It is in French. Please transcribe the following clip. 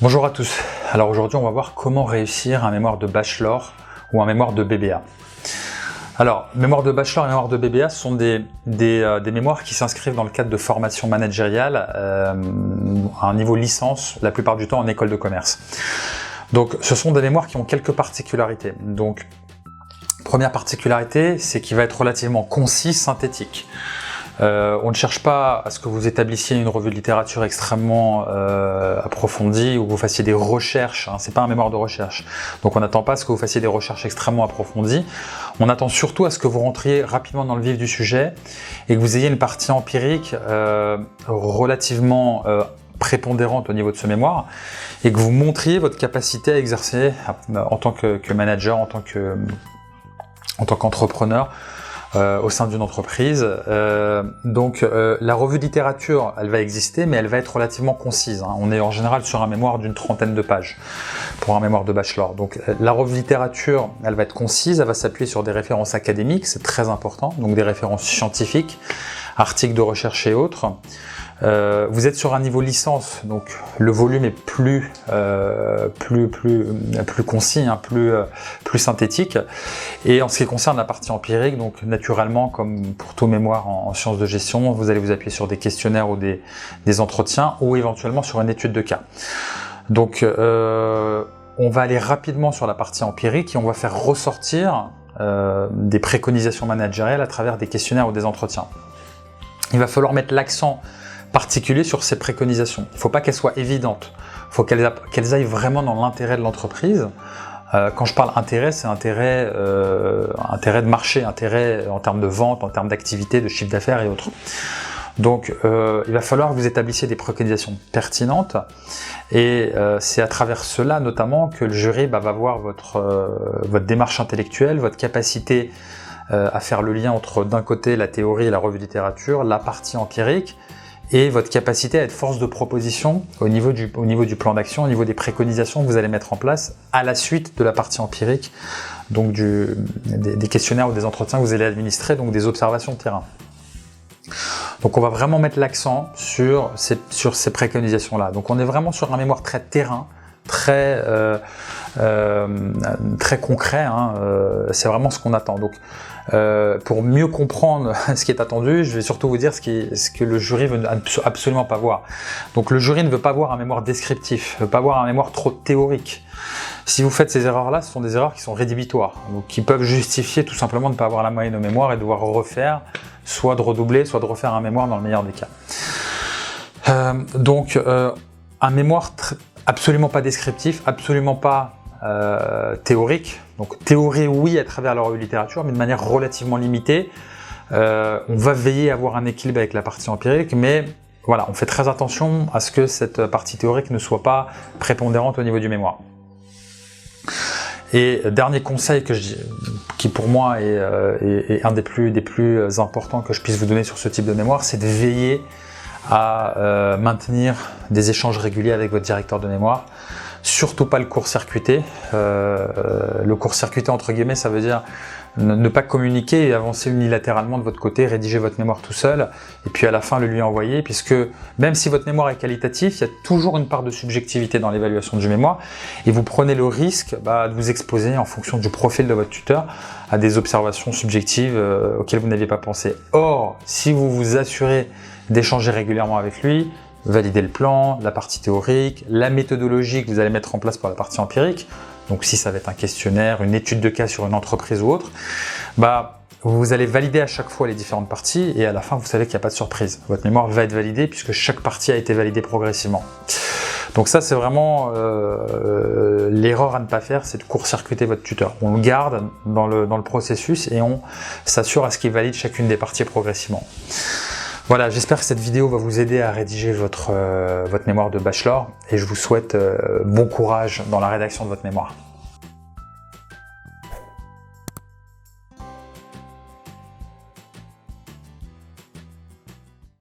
Bonjour à tous. Alors aujourd'hui on va voir comment réussir un mémoire de bachelor ou un mémoire de BBA. Alors mémoire de bachelor et mémoire de BBA sont des mémoires qui s'inscrivent dans le cadre de formation managériale à un niveau licence, la plupart du temps en école de commerce. Donc ce sont des mémoires qui ont quelques particularités. Donc première particularité, c'est qu'il va être relativement concis, synthétique. On ne cherche pas à ce que vous établissiez une revue de littérature extrêmement approfondie ou que vous fassiez des recherches, hein, c'est pas un mémoire de recherche. Donc on n'attend pas à ce que vous fassiez des recherches extrêmement approfondies. On attend surtout à ce que vous rentriez rapidement dans le vif du sujet et que vous ayez une partie empirique relativement prépondérante au niveau de ce mémoire et que vous montriez votre capacité à exercer en tant que manager, en tant qu'entrepreneur, au sein d'une entreprise. La revue de littérature, elle va exister, mais elle va être relativement concise. Hein. On est en général sur un mémoire d'une 30aine de pages pour un mémoire de bachelor. Donc la revue de littérature, elle va être concise, elle va s'appuyer sur des références académiques, c'est très important, donc des références scientifiques, articles de recherche et autres. Vous êtes sur un niveau licence, donc le volume est plus concis, hein, plus synthétique. Et en ce qui concerne la partie empirique, donc naturellement, comme pour tout mémoire en sciences de gestion, vous allez vous appuyer sur des questionnaires ou des entretiens ou éventuellement sur une étude de cas. Donc on va aller rapidement sur la partie empirique et on va faire ressortir des préconisations managériales à travers des questionnaires ou des entretiens. Il va falloir mettre l'accent particulier sur ces préconisations. Il ne faut pas qu'elles soient évidentes, il faut qu'elles aillent vraiment dans l'intérêt de l'entreprise. Quand je parle intérêt, c'est intérêt de marché, intérêt en termes de vente, en termes d'activité, de chiffre d'affaires et autres. Donc il va falloir que vous établissiez des préconisations pertinentes et c'est à travers cela notamment que le jury va voir votre démarche intellectuelle, votre capacité à faire le lien entre d'un côté la théorie et la revue de littérature, la partie empirique, et votre capacité à être force de proposition au niveau du plan d'action, au niveau des préconisations que vous allez mettre en place à la suite de la partie empirique, donc des questionnaires ou des entretiens que vous allez administrer, donc des observations de terrain. Donc on va vraiment mettre l'accent sur ces préconisations-là. Donc on est vraiment sur un mémoire très terrain, très concret, hein, c'est vraiment ce qu'on attend. Donc pour mieux comprendre ce qui est attendu, je vais surtout vous dire ce que le jury veut absolument pas voir. Donc le jury ne veut pas voir un mémoire descriptif, ne veut pas voir un mémoire trop théorique. Si vous faites ces erreurs-là, ce sont des erreurs qui sont rédhibitoires, donc qui peuvent justifier tout simplement de ne pas avoir la moyenne au mémoire et de devoir refaire, soit de redoubler, soit de refaire un mémoire dans le meilleur des cas. Un mémoire absolument pas descriptif, absolument pas théorique. Donc théorie oui à travers la revue de littérature, mais de manière relativement limitée. On va veiller à avoir un équilibre avec la partie empirique, mais voilà, on fait très attention à ce que cette partie théorique ne soit pas prépondérante au niveau du mémoire. Et dernier conseil qui pour moi est un des plus importants que je puisse vous donner sur ce type de mémoire, c'est de veiller à maintenir des échanges réguliers avec votre directeur de mémoire. Surtout pas le court-circuiter. Le court-circuiter entre guillemets, ça veut dire ne pas communiquer et avancer unilatéralement de votre côté, rédiger votre mémoire tout seul et puis à la fin le lui envoyer, puisque même si votre mémoire est qualitatif, il y a toujours une part de subjectivité dans l'évaluation du mémoire et vous prenez le risque de vous exposer en fonction du profil de votre tuteur à des observations subjectives auxquelles vous n'aviez pas pensé. Or, si vous vous assurez d'échanger régulièrement avec lui, valider le plan, la partie théorique, la méthodologie que vous allez mettre en place pour la partie empirique, donc si ça va être un questionnaire, une étude de cas sur une entreprise ou autre, vous allez valider à chaque fois les différentes parties et à la fin vous savez qu'il n'y a pas de surprise. Votre mémoire va être validée puisque chaque partie a été validée progressivement. Donc ça c'est vraiment l'erreur à ne pas faire, c'est de court-circuiter votre tuteur. On le garde dans le processus et on s'assure à ce qu'il valide chacune des parties progressivement. Voilà, j'espère que cette vidéo va vous aider à rédiger votre mémoire de bachelor et je vous souhaite bon courage dans la rédaction de votre mémoire.